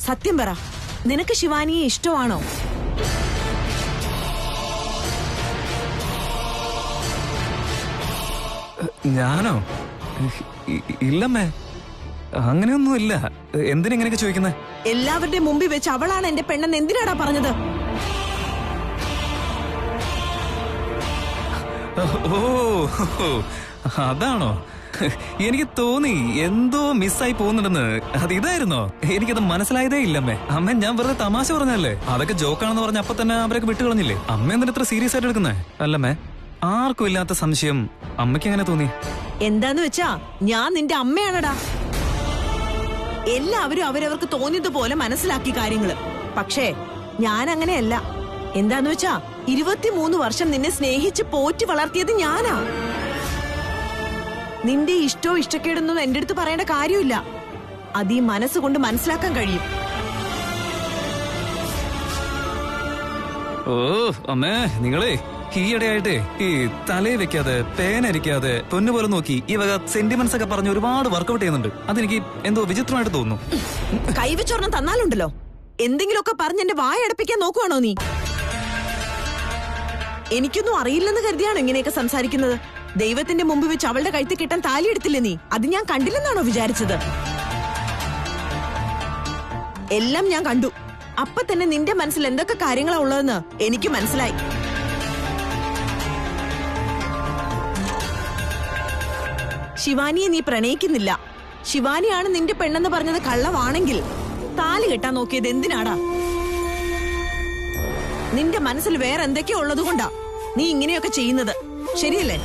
സത്യം പറ, നിനക്ക് ശിവാനിയെ ഇഷ്ടമാണോ? ഞാനോ? ഇല്ലമ്മേ, അങ്ങനെയൊന്നുമില്ല. എന്തിനെങ്ങനെയൊക്കെ ചോദിക്കുന്നേ? എല്ലാവരുടെ മുമ്പിൽ വെച്ച് അവളാണ് എന്റെ പെണ്ണെന്ന് എന്തിനാടാ പറഞ്ഞത്? ഓ, അതാണോ? എനിക്ക് തോന്നി എന്തോ മിസ്സായി പോകുന്നുണ്ടെന്ന്. അത് ഇതായിരുന്നോ? എനിക്കത് മനസ്സിലായതേ ഇല്ലമ്മേ. അമ്മ, ഞാൻ വെറുതെ തമാശ പറഞ്ഞല്ലേ. അതൊക്കെ ജോക്കാണെന്ന് പറഞ്ഞ അപ്പൊ തന്നെ അവരൊക്കെ വിട്ടുകളഞ്ഞില്ലേ. അമ്മ എന്തിനാ ഇത്ര സീരിയസ് ആയിട്ട് എടുക്കുന്നേ? അല്ലമ്മേ, ആർക്കും ഇല്ലാത്ത സംശയം അമ്മയ്ക്ക് എങ്ങനെ തോന്നി? എന്താന്ന് വെച്ചാ ഞാൻ നിന്റെ അമ്മയാണടാ. എല്ലാവരും അവരവർക്ക് തോന്നിയതുപോലെ മനസ്സിലാക്കി കാര്യങ്ങള്. പക്ഷേ ഞാൻ അങ്ങനെയല്ല. എന്താന്ന് വെച്ചാ 23 വർഷം നിന്നെ സ്നേഹിച്ച് പോറ്റി വളർത്തിയത് ഞാനാ. നിന്റെ ഇഷ്ടവും ഇഷ്ടക്കേടൊന്നും എന്റെ അടുത്ത് പറയേണ്ട കാര്യമില്ല. അത് ഈ മനസ്സുകൊണ്ട് മനസ്സിലാക്കാൻ കഴിയും. ഓ അമ്മേ, നിങ്ങളെ ഈയിടെയായിട്ട് ഈ തലയിൽ വെക്കാതെ പേനരിക്കാതെ പൊന്നുപോലെ നോക്കി ഈ വക സെന്റിമെന്റ്സ് ഒക്കെ പറഞ്ഞ് ഒരുപാട് വർക്കൗട്ട് ചെയ്യുന്നുണ്ട്. അതെനിക്ക് എന്തോ വിചിത്രമായിട്ട് തോന്നുന്നു. കൈവച്ചൊരെണ്ണം തന്നാലുണ്ടല്ലോ, എന്തെങ്കിലുമൊക്കെ പറഞ്ഞ് എന്റെ വായ അടപ്പിക്കാൻ നോക്കുവാണോ നീ? എനിക്കൊന്നും അറിയില്ലെന്ന് കരുതിയാണോ ഇങ്ങനെയൊക്കെ സംസാരിക്കുന്നത്? ദൈവത്തിന്റെ മുമ്പ് വെച്ച് അവളുടെ കഴുത്തിൽ കിട്ടാൻ താലി എടുത്തില്ലേ നീ? അത് ഞാൻ കണ്ടില്ലെന്നാണോ വിചാരിച്ചത്? എല്ലാം ഞാൻ കണ്ടു. അപ്പൊ തന്നെ നിന്റെ മനസ്സിൽ എന്തൊക്കെ കാര്യങ്ങളാ ഉള്ളതെന്ന് എനിക്ക് മനസ്സിലായി. ശിവാനിയെ നീ പ്രണയിക്കുന്നില്ല. ശിവാനിയാണ് നിന്റെ പെണ്ണെന്ന് പറഞ്ഞത് കള്ളമാണെങ്കിൽ താലി കെട്ടാൻ നോക്കിയത് എന്തിനാടാ? നിന്റെ മനസ്സിൽ വേറെ എന്തൊക്കെയോ ഉള്ളതുകൊണ്ടാ നീ ഇങ്ങനെയൊക്കെ ചെയ്യുന്നത്. ശരിയല്ലേ?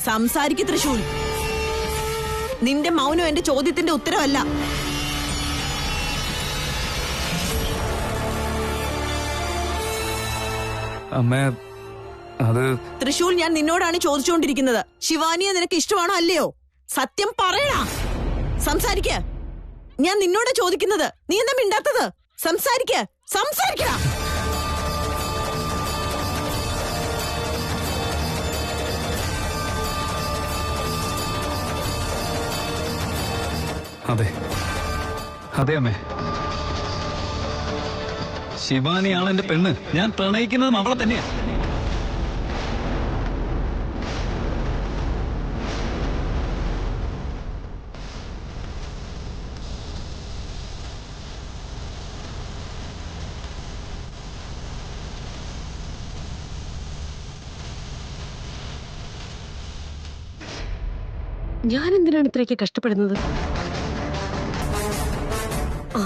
സംസാരിക്ക് തൃശൂൽ. നിന്റെ മൗനം എന്റെ ചോദ്യത്തിന്റെ ഉത്തരവല്ല. അമ്മേ, അത് തൃശൂൽ, ഞാൻ നിന്നോടാണ് ചോദിച്ചുകൊണ്ടിരിക്കുന്നത്. ശിവാനിയെ നിനക്ക് ഇഷ്ടമാണോ അല്ലയോ? സത്യം പറയണ. സംസാരിക്ക. ഞാൻ നിന്നോട് ചോദിക്കുന്നത്. നീ എന്താ മിണ്ടാത്തത്? സംസാരിക്ക. സംസാരിക്ക. അതെ, അതെ അമ്മേ, ശിവാനിയാണ് എന്റെ പെണ്ണ്. ഞാൻ പ്രണയിക്കുന്നതും അവളെ തന്നെയാ. ഞാൻ എന്തിനാണ് ഇത്രയൊക്കെ കഷ്ടപ്പെടുന്നത്?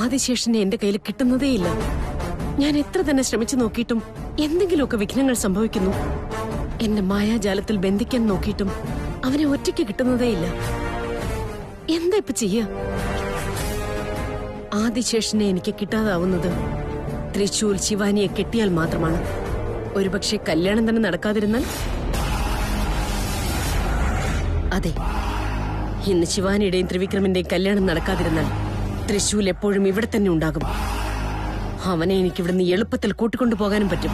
ആദിശേഷനെ എന്റെ കയ്യിൽ കിട്ടുന്നതേയില്ല. ഞാൻ എത്ര തന്നെ ശ്രമിച്ചു നോക്കിയിട്ടും എന്തെങ്കിലുമൊക്കെ വിഘ്നങ്ങൾ സംഭവിക്കുന്നു. എന്റെ മായാജാലത്തിൽ ബന്ധിക്കാൻ നോക്കിയിട്ടും അവനെ ഒറ്റയ്ക്ക് കിട്ടുന്നതേയില്ല. എന്താ ഇപ്പൊ ചെയ്യ? ആദിശേഷനെ എനിക്ക് കിട്ടാതാവുന്നത് തൃശൂൽ ശിവാനിയെ കെട്ടിയാൽ മാത്രമാണ്. ഒരുപക്ഷെ കല്യാണം തന്നെ നടക്കാതിരുന്നാൽ? അതെ, ഇന്ന് ശിവാനിയുടെയും ത്രിവിക്രമിന്റെയും കല്യാണം നടക്കാതിരുന്നാൽ തൃശൂൽ എപ്പോഴും ഇവിടെ തന്നെ ഉണ്ടാകും. അവനെ എനിക്കിവിടുന്ന് എളുപ്പത്തിൽ കൂട്ടിക്കൊണ്ടു പോകാനും പറ്റും.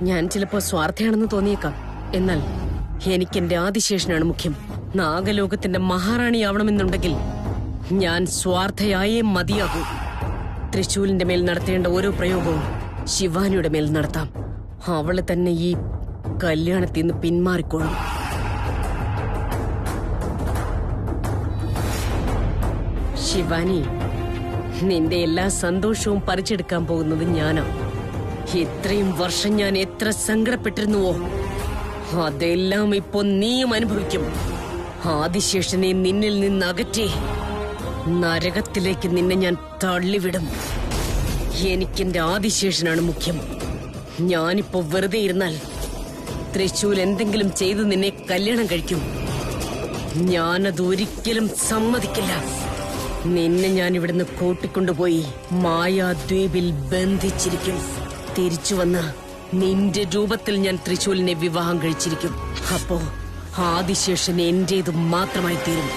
ഞാൻ ചിലപ്പോ സ്വാർത്ഥയാണെന്ന് തോന്നിയേക്കാം. എന്നാൽ എനിക്കെന്റെ ആദിശേഷനാണ് മുഖ്യം. നാഗലോകത്തിന്റെ മഹാറാണിയാവണമെന്നുണ്ടെങ്കിൽ ഞാൻ സ്വാർത്ഥയായേ മതിയാകൂ. തൃശൂലിന്റെ മേൽ നടത്തേണ്ട ഓരോ പ്രയോഗവും ശിവാനിയുടെ മേൽ നടത്താം. അവള് തന്നെ ഈ കല്യാണത്തിൽ നിന്ന് പിന്മാറിക്കോളും. ശിവാനി, നിന്റെ എല്ലാ സന്തോഷവും പറിച്ചെടുക്കാൻ പോകുന്നത് ഞാനാ. ഇത്രയും വർഷം ഞാൻ എത്ര സങ്കടപ്പെട്ടിരുന്നുവോ അതെല്ലാം ഇപ്പൊ നീയും അനുഭവിക്കും. ആദിശേഷനെ നിന്നിൽ നിന്ന് അകറ്റി നരകത്തിലേക്ക് നിന്നെ ഞാൻ തള്ളിവിടും. എനിക്കെന്റെ ആദിശേഷനാണ് മുഖ്യം. ഞാനിപ്പോ വെറുതെ ഇരുന്നാൽ തൃശൂൽ എന്തെങ്കിലും ചെയ്ത് നിന്നെ കല്യാണം കഴിക്കും. ഞാനത് ഒരിക്കലും സമ്മതിക്കില്ല. നിന്നെ ഞാൻ ഇവിടുന്ന് കൂട്ടിക്കൊണ്ടുപോയി മായാദ്വീപിൽ ബന്ധിച്ചിരിക്കും. തിരിച്ചു വന്ന് നിന്റെ രൂപത്തിൽ ഞാൻ തൃശൂലിനെ വിവാഹം കഴിച്ചിരിക്കും. അപ്പോ ആദിശേഷൻ എന്റേത് മാത്രമായി തീരും.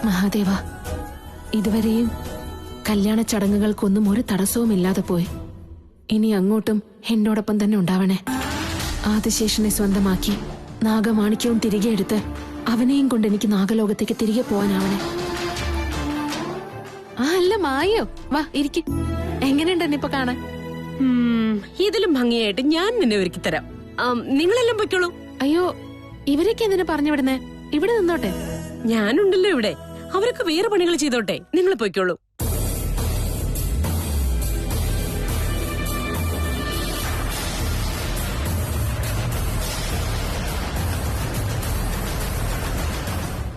മഹാദേവ, ഇതുവരെയും കല്യാണ ചടങ്ങുകൾക്കൊന്നും ഒരു തടസ്സവും ഇല്ലാതെ പോയി. ഇനി അങ്ങോട്ടും എന്നോടൊപ്പം തന്നെ ഉണ്ടാവണേ. ആദിശേഷനെ സ്വന്തമാക്കി നാഗമാണിക്യവും തിരികെ എടുത്ത് അവനെയും കൊണ്ട് എനിക്ക് നാഗലോകത്തേക്ക് തിരികെ പോവാനാവണേ. അല്ല മായോ, വാ ഇരിക്കും. എങ്ങനെയുണ്ട് എന്നെ ഇപ്പൊ കാണാൻ? ഇതിലും ഭംഗിയായിട്ട് ഞാൻ നിന്നെ ഒരുക്കി തരാം. നിങ്ങളെല്ലാം പൊയ്ക്കോളൂ. അയ്യോ, ഇവരൊക്കെ എന്തിനാ പറഞ്ഞു വിടുന്നേ? ഇവിടെ നിന്നോട്ടെ. ഞാനുണ്ടല്ലോ ഇവിടെ. അവരൊക്കെ വേറെ പണികൾ ചെയ്തോട്ടെ. നിങ്ങൾ പൊയ്ക്കോളൂ.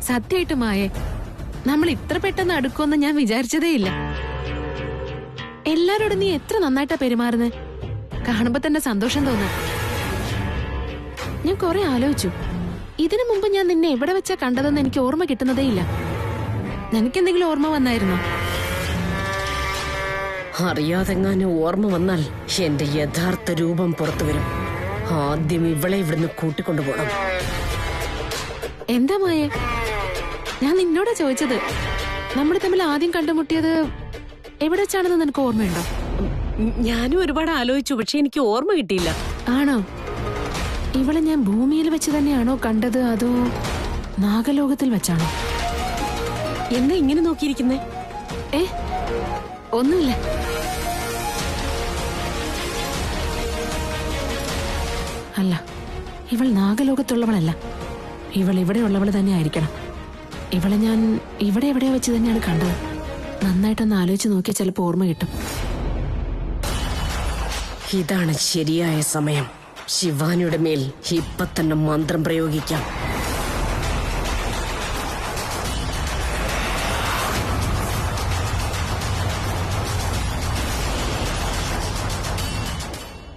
സത്യമായിട്ട് മായേ, നമ്മൾ ഇത്ര പെട്ടെന്ന് അടുക്കുമെന്ന് ഞാൻ വിചാരിച്ചതേ ഇല്ല. എല്ലാരോടും നീ എത്ര നന്നായിട്ടാ പെരുമാറുന്നത്. കാണുമ്പോ തന്നെ സന്തോഷം തോന്നാം. ഞാൻ കുറെ ആലോചിച്ചു. ഇതിനു മുമ്പ് ഞാൻ നിന്നെ എവിടെ വെച്ചാ കണ്ടതെന്ന് എനിക്ക് ഓർമ്മ കിട്ടുന്നതേ ഇല്ല. നിനക്കെന്തെങ്കിലും ഓർമ്മ വന്നായിരുന്നോ? അറിയാതെങ്ങാനും ഓർമ്മ വന്നാൽ എന്റെ യഥാർത്ഥ രൂപം പുറത്തു വരും. ആദ്യം ഇവളെ ഇവിടുന്ന് കൂട്ടിക്കൊണ്ടുപോകണം. എന്താ മായേ, ഞാൻ നിന്നോടാ ചോദിച്ചത്. നമ്മൾ തമ്മിൽ ആദ്യം കണ്ടുമുട്ടിയത് എവിടെ വെച്ചാണെന്ന് നിനക്ക് ഓർമ്മയുണ്ടോ? ഞാനും ഒരുപാട് ആലോചിച്ചു, പക്ഷെ എനിക്ക് ഓർമ്മ കിട്ടിയില്ല. ആണോ? ഇവളെ ഞാൻ ഭൂമിയിൽ വെച്ച് തന്നെയാണോ കണ്ടത്, അതോ നാഗലോകത്തിൽ വെച്ചാണോ? എന്താ ഇങ്ങനെ നോക്കിയിരിക്കുന്നേ? ഒന്നുമില്ല. അല്ല, ഇവൾ നാഗലോകത്തുള്ളവളല്ല. ഇവൾ ഇവിടെയുള്ളവൾ തന്നെ ആയിരിക്കണം. ഇവളെ ഞാൻ ഇവിടെ എവിടെയോ വെച്ച് തന്നെയാണ് കണ്ടത്. നന്നായിട്ടൊന്ന് ആലോചിച്ച് നോക്കിയാൽ ചിലപ്പോൾ ഓർമ്മ കിട്ടും. ഇതാണ് ശരിയായ സമയം. ശിവാനിയുടെ മേൽ ഇപ്പൊ തന്നെ മന്ത്രം പ്രയോഗിക്കാം.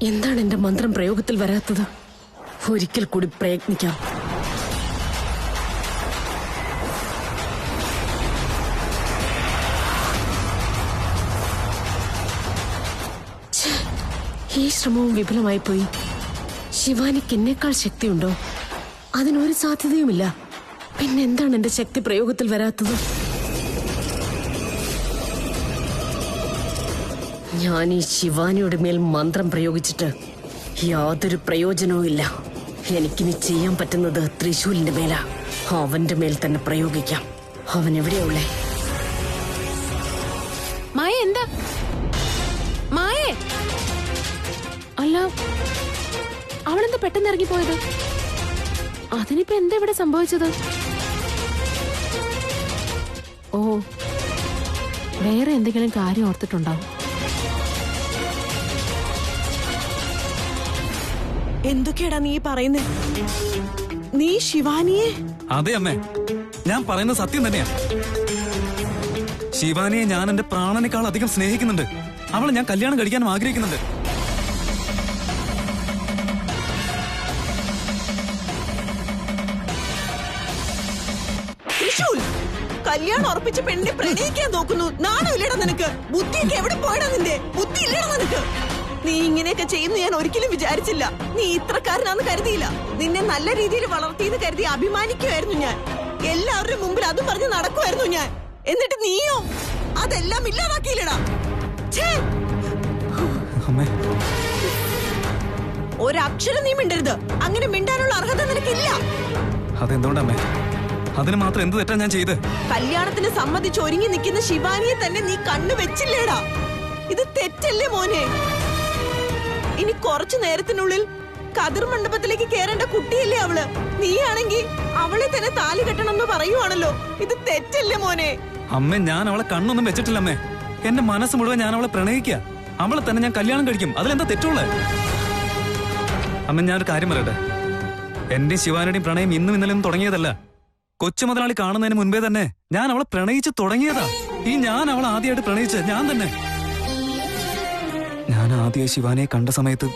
എന്താണ് എന്റെ മന്ത്രം പ്രയോഗത്തിൽ വരാത്തത്? ഒരിക്കൽ കൂടി പ്രയത്നിക്കാം. ഈ ശ്രമവും വിഫലമായി പോയി. ശിവാനിക്ക് എന്നേക്കാൾ ശക്തിയുണ്ടോ? അതിനൊരു സാധ്യതയുമില്ല. പിന്നെന്താണ് എന്റെ ശക്തി പ്രയോഗത്തിൽ വരാത്തത്? ഞാൻ ഈ ശിവാനിയുടെ മേൽ മന്ത്രം പ്രയോഗിച്ചിട്ട് യാതൊരു പ്രയോജനവും ഇല്ല. എനിക്കിനി ചെയ്യാൻ പറ്റുന്നത് ത്രിശൂലിന്റെ മേലാ. അവന്റെ മേൽ തന്നെ പ്രയോഗിക്കാം. അവൻ എവിടെയുള്ളേ? മായ, എന്താ മായേ? അല്ല, അവളെന്താ പെട്ടെന്ന് ഇറങ്ങിപ്പോയത്? അതിനിപ്പോ എന്താ ഇവിടെ സംഭവിച്ചത്? ഓ, വേറെ എന്തെങ്കിലും കാര്യം ഓർത്തിട്ടുണ്ടാവും. എന്തൊക്കെയാടാ നീ പറയുന്നേ? നീ ശിവാനിയെ? അതെ അമ്മേ, ഞാൻ പറയുന്നത് സത്യം തന്നെയാ. ശിവാനിയെ ഞാൻ എന്റെ പ്രാണനേക്കാൾ അധികം സ്നേഹിക്കുന്നുണ്ട്. അവളെ ഞാൻ കല്യാണം കഴിക്കാനും ആഗ്രഹിക്കുന്നുണ്ട്. കല്യാണം ഉറപ്പിച്ച പെണ്ണിനെ പ്രണയിക്കാൻ നോക്കുന്നു. നാണമില്ലടാ നിനക്ക്? ബുദ്ധിയൊക്കെ എവിടെ പോയടാ നിന്റെ? ബുദ്ധി ഇല്ലടാ നിനക്ക്? നീ ഇങ്ങനെയൊക്കെ ചെയ്യുന്നു ഞാൻ ഒരിക്കലും വിചാരിച്ചില്ല. നീ ഇത്രക്കാരനാന്ന് കരുതിയില്ല. നിന്നെ നല്ല രീതിയിൽ വളർത്തിയെന്ന് കരുതി അഭിമാനിക്കുമായിരുന്നു ഞാൻ. എല്ലാവരുടെ മുമ്പിൽ അതും പറഞ്ഞ് നടക്കുമായിരുന്നു ഞാൻ. എന്നിട്ട് നീയോ അതെല്ലാം ഇല്ലാതാക്കിയില്ലടാ. ഒരക്ഷരം നീ മിണ്ടരുത്. അങ്ങനെ മിണ്ടാനുള്ള അർഹത നിനക്കില്ല. അതെന്തുകൊണ്ടമ്മേ? അതിന് മാത്രം എന്ത് തെറ്റാ ഞാൻ ചെയ്ത്? കല്യാണത്തിന് സമ്മതിച്ച് ഒരുങ്ങി നിൽക്കുന്ന ശിവാനിയെ തന്നെ നീ കണ്ണു വെച്ചില്ലേടാ. ഇത് തെറ്റല്ലേ മോനെ? ഇനി കുറച്ചു നേരത്തിനുള്ളിൽ കതിർ മണ്ഡപത്തിലേക്ക് കേറേണ്ട കുട്ടിയല്ലേ അവള്. നീയാണെങ്കി അവളെ തന്നെ താലി കെട്ടണം എന്ന് പറയുവാണല്ലോ. ഇത് തെറ്റല്ലേ മോനെ? അമ്മേ, ഞാൻ അവളെ കണ്ണൊന്നും വെച്ചിട്ടില്ല അമ്മേ. എന്റെ മനസ്സ് മുഴുവൻ ഞാൻ അവളെ പ്രണയിക്കുക. അവളെ തന്നെ ഞാൻ കല്യാണം കഴിക്കും. അതിലെന്താ തെറ്റുള്ളേ? അമ്മ, ഞാനൊരു കാര്യം പറയട്ടെ. എന്റെയും ശിവാനിയുടെയും പ്രണയം ഇന്നും ഇന്നലെയും തുടങ്ങിയതല്ല. കൊച്ചു മുതലാളി കാണുന്നതിന് മുൻപേ തന്നെ ഞാൻ അവളെ പ്രണയിച്ച് തുടങ്ങിയതാ. ഞാൻ അവളെ ആദ്യമായിട്ട് പ്രണയിച്ച ഞാൻ തന്നെ. ഞാൻ ആദ്യമായി ശിവാനിയെ കണ്ട സമയത്ത്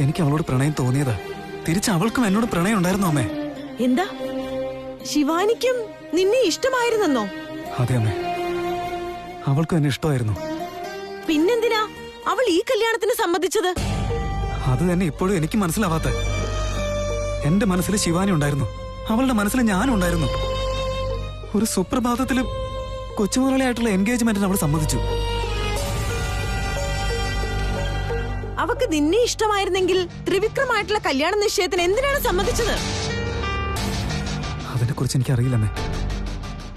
എനിക്ക് അവളോട് പ്രണയം തോന്നിയതാ. തിരിച്ച് അവൾക്കും എന്നോട് പ്രണയം ഉണ്ടായിരുന്നു അമ്മേ. എന്താ? ശിവാനിക്കും നിന്നെ ഇഷ്ടമായിരുന്നെന്നോ? അതെ അമ്മേ, അവൾക്കും എന്നെ ഇഷ്ടമായിരുന്നു. പിന്നെന്തിനാ അവൾ ഈ കല്യാണത്തിന് സമ്മതിച്ചത്? അത് തന്നെ ഇപ്പോഴും എനിക്ക് മനസ്സിലാവാത്ത. എന്റെ മനസ്സിൽ ശിവാനി ഉണ്ടായിരുന്നു, അവളുടെ മനസ്സിൽ ഞാനും ഉണ്ടായിരുന്നു. ഒരു സുപ്രഭാതത്തില് കൊച്ചുമുതലായിട്ടുള്ള എൻഗേജ്മെന്റിന് അവൾ സമ്മതിച്ചു. അവക്ക് നിന്നെ ഇഷ്ടമായിരുന്നെങ്കിൽ ത്രിവിക്രമായിട്ടുള്ള കല്യാണ നിശ്ചയത്തിന് എന്തിനാണ് സമ്മതിച്ചത്? അതിനെ കുറിച്ച് എനിക്ക് അറിയില്ലമ്മേ.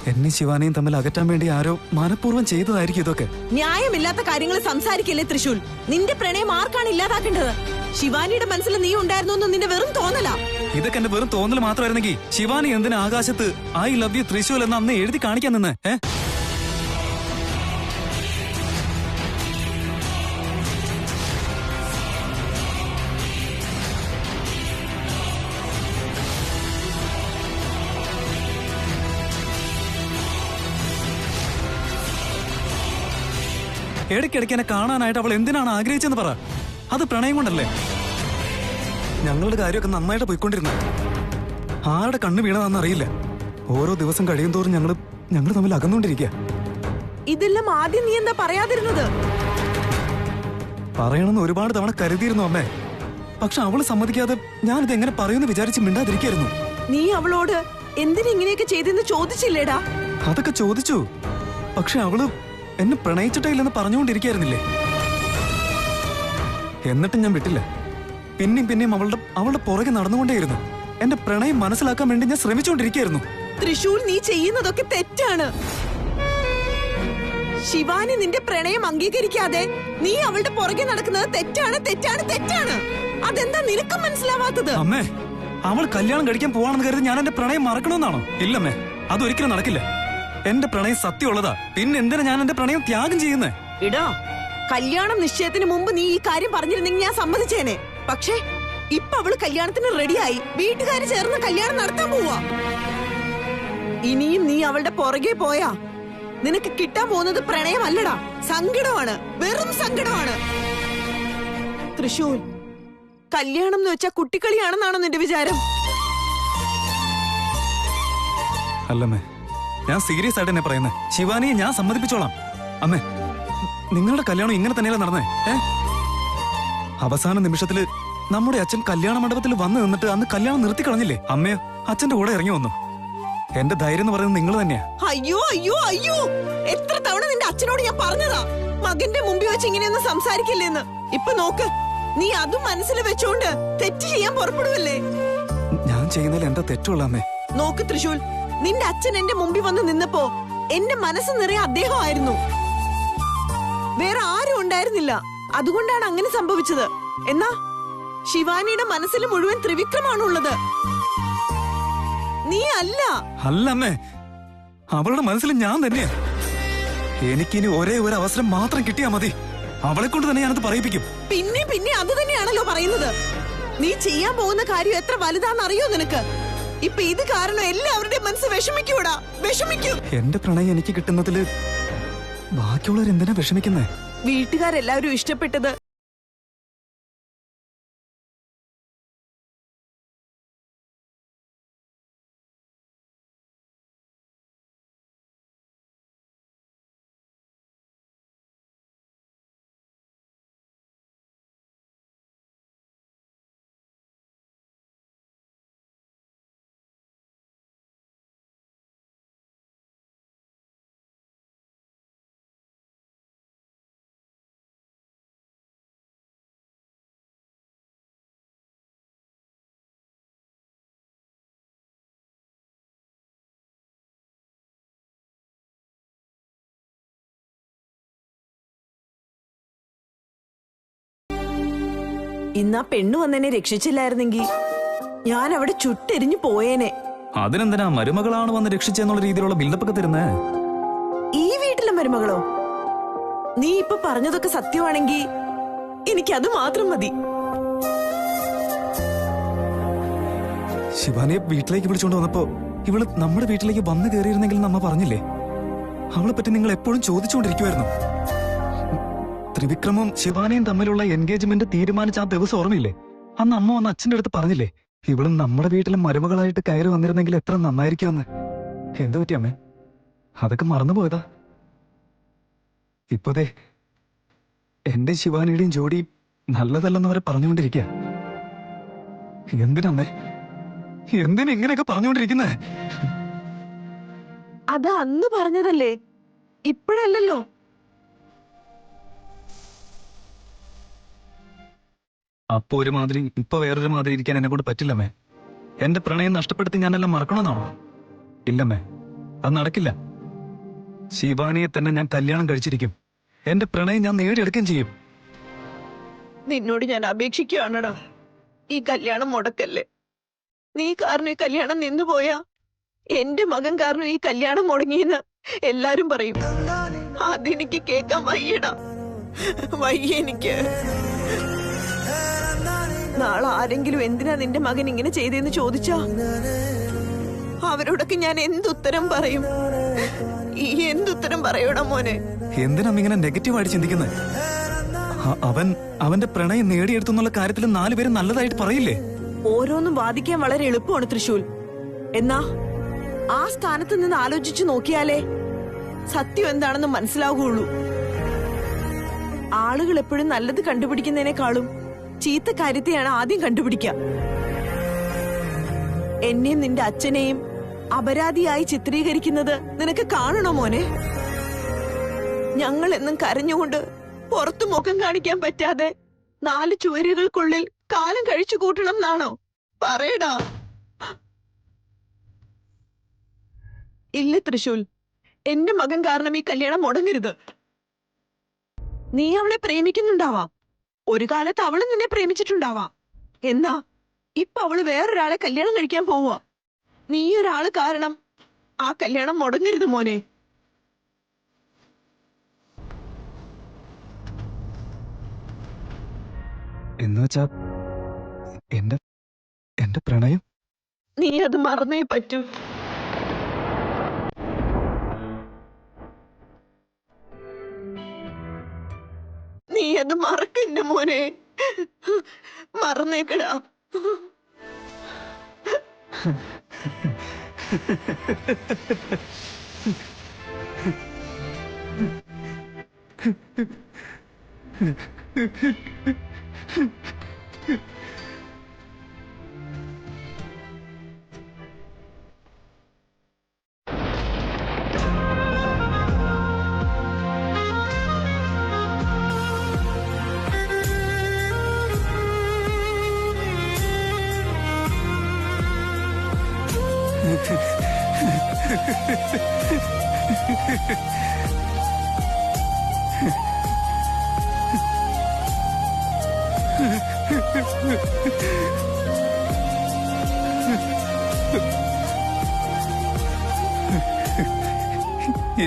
എന്നെ ശിവാനിയും തമ്മിൽ അകറ്റാൻ വേണ്ടി ആരോ മനഃപൂർവ്വം ചെയ്തതായിരിക്കും ഇതൊക്കെ. ന്യായമില്ലാത്ത കാര്യങ്ങൾ സംസാരിക്കല്ലേ തൃശൂൽ. നിന്റെ പ്രണയം ആർക്കാണ് ഇല്ലാതാക്കേണ്ടത്? ശിവാനിയുടെ മനസ്സിൽ നീ ഉണ്ടായിരുന്നു എന്ന് നിന്റെ വെറും തോന്നലാ. ഇതൊക്കെ എന്റെ വെറും തോന്നൽ മാത്രമായിരുന്നെങ്കിൽ ശിവാനി എന്തിനാ ആകാശത്ത് ഐ ലവ് യു തൃശൂൽ എന്ന് അന്ന് എഴുതി കാണിക്കാൻ നിന്ന്? ഇടയ്ക്കിടയ്ക്ക് എന്നെ കാണാനായിട്ട് അവൾ എന്തിനാണ് ആഗ്രഹിച്ചെന്ന് പറ. അത് പ്രണയം കൊണ്ടല്ലേ? ഞങ്ങളുടെ കാര്യമൊക്കെ നന്നായിട്ട് പോയിക്കൊണ്ടിരുന്നു. ആരുടെ കണ്ണു വീണതാണെന്ന് അറിയില്ല. ഓരോ ദിവസം കഴിയും തോറും ഞങ്ങൾ തമ്മിൽ അകന്നുകൊണ്ടിരിക്കുക. ഇതെല്ലാം ആദ്യം നീ എന്താ പറയാതിരുന്നത്? പറയണമെന്ന് ഒരുപാട് തവണ കരുതിയിരുന്നു അമ്മേ. പക്ഷെ അവള് സമ്മതിക്കാതെ ഞാനിത് എങ്ങനെ പറയുമെന്ന് വിചാരിച്ച് മിണ്ടാതിരിക്കായിരുന്നു. നീ അവളോട് എന്തിനിങ്ങനെയൊക്കെ ചെയ്തെന്ന് ചോദിച്ചില്ലേടാ? അതൊക്കെ ചോദിച്ചു. പക്ഷെ അവള് എന്നെ പ്രണയിച്ചിട്ടേ ഇല്ലെന്ന് പറഞ്ഞുകൊണ്ടിരിക്കായിരുന്നില്ലേ. എന്നിട്ടും ഞാൻ വിട്ടില്ല. പിന്നെയും അവളുടെ പുറകെ നടന്നുകൊണ്ടേയിരുന്നു. എന്റെ പ്രണയം മനസ്സിലാക്കാൻ വേണ്ടി ഞാൻ ശ്രമിച്ചുകൊണ്ടിരിക്കുകയായിരുന്നു. തൃശൂൽ, നീ ചെയ്യുന്നതൊക്കെ തെറ്റാണ്. ശിവാനി നിന്റെ പ്രണയം അംഗീകരിക്കാതെ നീ അവളുടെ പുറകെ നടക്കുന്നത് തെറ്റാണ്. അതെന്താ നിനക്ക് മനസ്സിലാവാത്തത്? അമ്മേ, അവൾ കല്യാണം കഴിക്കാൻ പോവാണെന്ന് കരുതി ഞാൻ എന്റെ പ്രണയം മറക്കണമെന്നാണോ? ഇല്ലമ്മേ, അതൊരിക്കലും നടക്കില്ല. എന്റെ പ്രണയം സത്യമുള്ളതാ. പിന്നെ എന്തിനാ ഞാൻ എന്റെ പ്രണയം ത്യാഗം ചെയ്യുന്നേ? ഇടാ, കല്യാണം നിശ്ചയത്തിന് മുമ്പ് നീ ഈ കാര്യം പറഞ്ഞിരുന്നെങ്കിൽ ഞാൻ സമ്മതിച്ചേനെ. പക്ഷേ ഇപ്പൊ അവള് കല്യാണത്തിന് റെഡിയായി. വീട്ടുകാര് ചേർന്ന് കല്യാണം നടത്താൻ പോവാ. ഇനിയും നീ അവളുടെ പുറകെ പോയാ നിനക്ക് കിട്ടാൻ പോകുന്നത് പ്രണയമല്ലടാ, സങ്കടമാണ്. വെറും സങ്കടമാണ്. തൃശൂൽ, കല്യാണം എന്ന് വെച്ചാ കുട്ടിക്കളിയാണെന്നാണോ നിന്റെ വിചാരം? അല്ലമ്മേ, ഞാൻ സീരിയസ് ആയിട്ട് തന്നെ പറയുന്നത്. ശിവാനിയെ ഞാൻ സമ്മതിപ്പിച്ചോളാം. അമ്മേ, നിങ്ങളുടെ കല്യാണം ഇങ്ങനെ തന്നെയല്ല നടന്നേ? അവസാന നിമിഷത്തില് നമ്മുടെ അച്ഛൻ കല്യാണ മണ്ഡപത്തിൽ വന്ന് നിന്നിട്ട് അന്ന് കല്യാണം നിർത്തി കളഞ്ഞില്ലേ? അമ്മയോ അച്ഛന്റെ കൂടെ ഇറങ്ങി വന്നു. എന്റെ ധൈര്യം എന്ന് പറയുന്നത് നിങ്ങൾ തന്നെയാ. അയ്യോ, എത്ര തവണ നിന്റെ അച്ഛനോട് ഞാൻ പറഞ്ഞതാ മകന്റെ മുമ്പിൽ വെച്ച് ഇങ്ങനെയൊന്നും സംസാരിക്കില്ലെന്ന്. ഇപ്പൊ നോക്ക്, നീ അതും മനസ്സിൽ വെച്ചോണ്ട് തെറ്റ് ചെയ്യാൻ പുറപ്പെടുവല്ലേ? ഞാൻ ചെയ്യുന്നതിൽ എന്താ തെറ്റുള്ള അമ്മേ? നോക്ക് തൃശൂൽ, നിന്റെ അച്ഛൻ എന്റെ മുമ്പിൽ വന്ന് നിന്നപ്പോ എന്റെ മനസ്സ് നിറയെ അദ്ദേഹമായിരുന്നു. വേറെ ആരും ഉണ്ടായിരുന്നില്ല. അതുകൊണ്ടാണ് അങ്ങനെ സംഭവിച്ചത്. എന്നാ ശിവാനിയുടെ മനസ്സിൽ മുഴുവൻ ത്രിവിക്രമാണുള്ളത്, നീ അല്ല. അല്ലമ്മേ, അവളുടെ മനസ്സിൽ ഞാൻ തന്നെയാ. എനിക്കിനി ഒരേ ഒരു അവസരം മാത്രം കിട്ടിയാ മതി. അവളെ കൊണ്ട് തന്നെ ഞാനത് പറയിപ്പിക്കും. പിന്നെ അത് തന്നെയാണല്ലോ പറയുന്നത്. നീ ചെയ്യാൻ പോകുന്ന കാര്യം എത്ര വലുതാണെന്നറിയോ നിനക്ക്? ഇപ്പൊ ഇത് കാരണം എല്ലാവരുടെയും മനസ്സ് വിഷമിക്കും. എന്റെ പ്രണയം എനിക്ക് കിട്ടുന്നതില് ബാക്കിയുള്ളവർ എന്തിനാ വിഷമിക്കുന്നേ? വീട്ടുകാരെല്ലാവരും ഇഷ്ടപ്പെട്ടത് ഇന്നാ പെണ്ണു വന്നെന്നെ രക്ഷിച്ചില്ലായിരുന്നെങ്കിൽ ഞാൻ അവിടെ ചുട്ടെരിഞ്ഞു പോയേനെ. അതിനെന്തിനാ മരുമകളാണ് വന്ന് രക്ഷിച്ചെന്നുള്ള രീതിയിലുള്ള ബിൽഡപ്പൊക്കെ തരുന്നേ? ഈ വീട്ടിലെ മരുമകളോ? നീ ഇപ്പൊ പറഞ്ഞതൊക്കെ സത്യമാണെങ്കിൽ എനിക്കത് മാത്രം മതി. ശിവാനിയെ വീട്ടിലേക്ക് വിളിച്ചോണ്ട് വന്നപ്പോ ഇവള് നമ്മുടെ വീട്ടിലേക്ക് വന്നു കയറിയിരുന്നെങ്കിൽ നമ്മ പറഞ്ഞില്ലേ? അവളെ പറ്റി നിങ്ങൾ എപ്പോഴും ചോദിച്ചുകൊണ്ടിരിക്കുവായിരുന്നു. ത്രിവിക്രമും ശിവാനിയും തമ്മിലുള്ള എൻഗേജ്മെന്റ് തീരുമാനിച്ച ആ ദിവസം ഓർമ്മയില്ലേ? അന്ന് അമ്മ വന്ന് അച്ഛന്റെ അടുത്ത് പറഞ്ഞില്ലേ, ഇവളും നമ്മുടെ വീട്ടിലെ മരുമകളായിട്ട് കയറി വന്നിരുന്നെങ്കിൽ എത്ര നന്നായിരിക്കുമെന്ന്. എന്തു പറ്റി അമ്മേ? അതൊക്കെ മറന്നുപോയതാ. ഇപ്പതേ എന്റെ ശിവാനിയുടെയും ജോഡി നല്ലതല്ലെന്ന് വരെ പറഞ്ഞുകൊണ്ടിരിക്കുക. എന്തിനമ്മേ, എന്തിനാ ഇങ്ങനെയൊക്കെ പറഞ്ഞുകൊണ്ടിരിക്കുന്നേ? അത് അന്ന് പറഞ്ഞതല്ലേ, ഇപ്പോഴല്ലല്ലോ. അപ്പൊ ഒരുമാതിരി ഇപ്പൊ വേറൊരു മാതിരി ഇരിക്കാൻ എന്നെ കൊണ്ട് പറ്റില്ലമ്മേ. എന്റെ പ്രണയം നഷ്ടപ്പെടുത്തി ഞാനെല്ലാം മറക്കണമെന്നാണോ? ഇല്ലമ്മേ, അത് നടക്കില്ല. ശിവാനിയെ തന്നെ ഞാൻ കല്യാണം കഴിച്ചിരിക്കും. എന്റെ പ്രണയം ഞാൻ നേടിയെടുക്കുകയും ചെയ്യും. നിന്നോട് ഞാൻ അപേക്ഷിക്കുകയാണടാ, ഈ കല്യാണം മുടക്കല്ലേ. നീ കാരണം ഈ കല്യാണം നിന്നുപോയാ എന്റെ മകൻ കാരണം ഈ കല്യാണം മുടങ്ങിയെന്ന് എല്ലാരും പറയും. അതെനിക്ക് കേൾക്കാൻ വയ്യടാ, വയ്യ എനിക്ക്. നാളെ ആരെങ്കിലും എന്തിനാ നിന്റെ മകൻ ഇങ്ങനെ ചെയ്തെന്ന് ചോദിച്ചാ അവരോടൊക്കെ ഞാൻ എന്തുത്തരം പറയും? ഈ എന്തുത്തരം പറയണം മോനെ? എന്തിനാ ഇങ്ങനെ നെഗറ്റീവായിട്ട് ചിന്തിക്കുന്നത്? അവന്റെ പ്രണയം നേടിയെടുത്തുന്നുള്ള കാര്യത്തിൽ 4 പേര് നല്ലതായിട്ട് പറയില്ലേ? ഓരോന്നും വാദിക്കാൻ വളരെ എളുപ്പമാണ് തൃശൂൽ. എന്നാ ആ സ്ഥാനത്ത് നിന്ന് ആലോചിച്ചു നോക്കിയാലേ സത്യം എന്താണെന്ന് മനസ്സിലാവുകയുള്ളൂ. ആളുകൾ എപ്പോഴും നല്ലത് കണ്ടുപിടിക്കുന്നതിനേക്കാളും ചീത്ത കാര്യത്തെയാണ് ആദ്യം കണ്ടുപിടിക്കുക. എന്നെയും നിന്റെ അച്ഛനെയും അപരാധിയായി ചിത്രീകരിക്കുന്നത് നിനക്ക് കാണണോ മോനെ? ഞങ്ങൾ എന്നും കരഞ്ഞുകൊണ്ട് പുറത്തു മുഖം കാണിക്കാൻ പറ്റാതെ 4 ചുവരുകൾക്കുള്ളിൽ കാലം കഴിച്ചു കൂട്ടണം എന്നാണോ? പറയടാ. ഇല്ല തൃശൂൽ, എന്റെ മകൻ കാരണം ഈ കല്യാണം മുടങ്ങരുത്. നീ അവളെ പ്രേമിക്കുന്നുണ്ടാവാം, ഒരു കാലത്ത് അവള് നിന്നെ പ്രേമിച്ചിട്ടുണ്ടാവാം. എന്നാ ഇപ്പൊ അവള് വേറൊരാളെ കല്യാണം കഴിക്കാൻ പോവാ. നീ ഒരാള് കാരണം ആ കല്യാണം മുടങ്ങരുത് മോനെ. എന്നുവെച്ചാ എന്റെ പ്രണയം നീ അത് മറന്നേ പറ്റൂ. നീ അത് മറക്കണ്ട മോനെ, മറന്നേക്കടാ.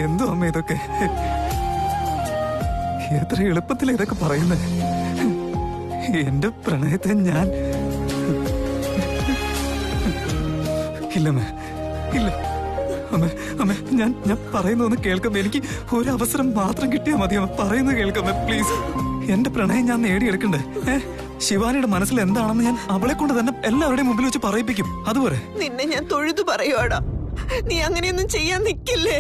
എന്തോ അമ്മ ഇതൊക്കെ? എത്ര എളുപ്പത്തിൽ ഇതൊക്കെ പറയുന്നത്. എന്റെ പ്രണയത്തെ ഞാൻ ഇല്ലമ്മേ, ഇല്ല അമ്മ, അമ്മ ഞാൻ പറയുന്നൊന്ന് കേൾക്കാം. എനിക്ക് ഒരു അവസരം മാത്രം കിട്ടിയാൽ മതി അമ്മ. പറയുന്നത് കേൾക്കാമേ പ്ലീസ്. എന്റെ പ്രണയം ഞാൻ നേടിയെടുക്കണ്ടേ? ശിവാനിയുടെ മനസ്സിൽ എന്താണെന്ന് ഞാൻ അവളെ കൊണ്ട് തന്നെ എല്ലാവരുടെയും മുമ്പിൽ വെച്ച് പറയിപ്പിക്കും. അതുപോലെ നിന്നെ ഞാൻ തൊഴുതു പറയുവാടാ, നീ അങ്ങനെയൊന്നും ചെയ്യാൻ നിൽക്കില്ലേ.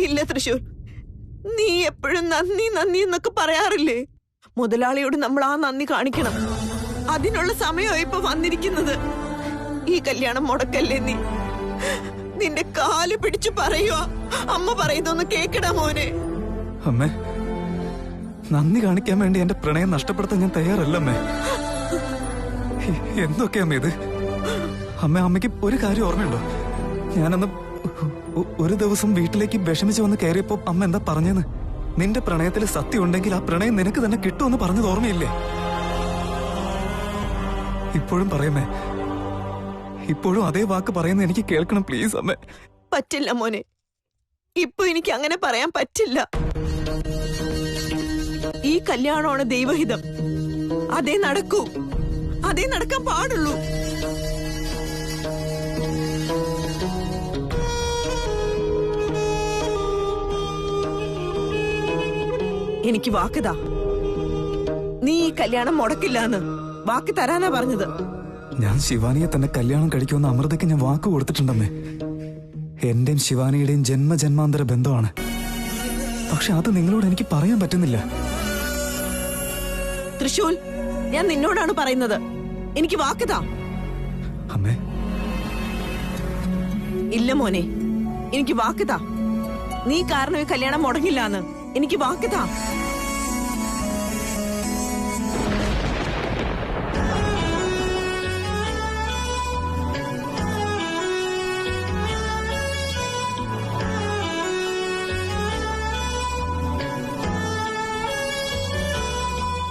ഇല്ല തൃശൂർ, നീ എപ്പോഴും നന്ദി നന്ദി എന്നൊക്കെ പറയാറില്ലേ? മുതലാളിയോട് നമ്മൾ ആ നന്ദി കാണിക്കണം. അതിനുള്ള സമയമാണ് ഇപ്പൊ വന്നിരിക്കുന്നത്. ഈ കല്യാണം മുടക്കല്ലേ. നീ നിന്റെ കാല് പിടിച്ചു പറയുവാ. അമ്മ പറയുന്നൊന്ന് കേക്കടാ മോനെ. അമ്മേ, നന്ദി കാണിക്കാൻ വേണ്ടി എന്റെ പ്രണയം നഷ്ടപ്പെടുത്താൻ ഞാൻ തയ്യാറല്ലമ്മേ. എന്തൊക്കെയാമ്മ ഇത്? അമ്മയ്ക്ക് ഒരു കാര്യം ഓർമ്മയുണ്ടോ? ഞാനന്ന് ഒരു ദിവസം വീട്ടിലേക്ക് വിഷമിച്ച് വന്ന് കയറിയപ്പോ അമ്മ എന്താ പറഞ്ഞെന്ന്? നിന്റെ പ്രണയത്തിൽ സത്യം ഉണ്ടെങ്കിൽ ആ പ്രണയം നിനക്ക് തന്നെ കിട്ടുമെന്ന് പറഞ്ഞത് ഓർമ്മയില്ലേ? ഇപ്പോഴും പറയുമേ, ഇപ്പോഴും അതേ വാക്ക് പറയുന്ന എനിക്ക് കേൾക്കണം പ്ലീസ് അമ്മേ. പറ്റില്ല മോനെ, ഇപ്പൊ എനിക്ക് അങ്ങനെ പറയാൻ പറ്റില്ല. ഈ കല്യാണമാണ് ദൈവഹിതം. അതേ നടക്കൂ, അതേ നടക്കാൻ പാടുള്ളൂ. എനിക്ക് വാക്കുതാ, നീ ഈ കല്യാണം മുടക്കില്ലാന്ന് വാക്ക് തരാനാ പറഞ്ഞത്. ഞാൻ ശിവാനിയെ തന്നെ കല്യാണം കഴിക്കുമെന്ന് അമൃതയ്ക്ക് ഞാൻ വാക്ക് കൊടുത്തിട്ടുണ്ടമ്മേ. എന്റെയും ശിവാനിയുടെയും ജന്മജന്മാന്തര ബന്ധമാണ്. പക്ഷെ അത് നിങ്ങളോട് എനിക്ക് പറയാൻ പറ്റുന്നില്ല. തൃശൂൽ, ഞാൻ നിന്നോടാണ് പറയുന്നത്. എനിക്ക് വാക്കുതാ. അമ്മേ, ഇല്ല മോനെ, എനിക്ക് വാക്കുതാ. നീ കാരണം ഈ കല്യാണം മുടങ്ങില്ലാന്ന് എനിക്ക് വാക്കുതാ.